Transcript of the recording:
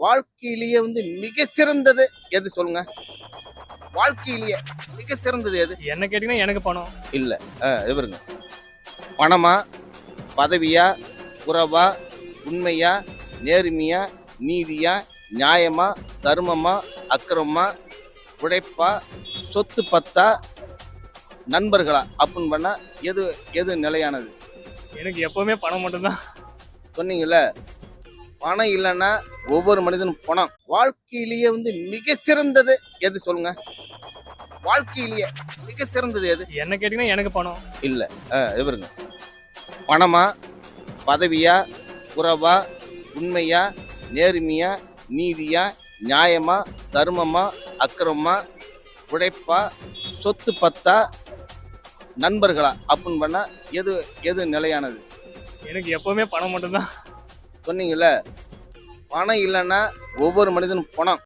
வாழ்க்கையிலேயே மிக சிறந்தது எது சொல்லுங்க? வாழ்க்கையிலேயே மிக சிறந்தது எது? என்ன கேட்டீங்கன்னா எனக்கு பணம். இல்ல இவருங்க. பணமா, பதவியா, உறவா, உண்மையா, நேர்மையா, நீதியா, நியாயமா, தர்மமா, அக்கிரமமா, உழைப்பா, சொத்து பத்தா, நண்பர்களா அப்படின்னு பண்ணா எது எது நிலையானது? எனக்கு எப்பவுமே பணம் மட்டும்தான். சொன்னீங்கல்ல, பணம் இல்லைன்னா ஒவ்வொரு மனிதனும் பணம். வாழ்க்கையிலேயே மிக சிறந்தது எது சொல்லுங்க? வாழ்க்கையிலேயே மிக சிறந்தது எது? என்ன கேட்டீங்கன்னா எனக்கு பணம். இல்ல இவருங்க. பணமா, பதவியா, உறவா, உண்மையா, நேர்மையா, நீதியா, நியாயமா, தர்மமா, அக்கிரமமா, உழைப்பா, சொத்து பத்தா, நண்பர்களா அப்படின்னு பண்ணா எது எது நிலையானது? எனக்கு எப்பவுமே பணம் மட்டும்தான். சொன்னீங்கல்ல, பணம் இல்லைன்னா ஒவ்வொரு மனிதனும் பணம்.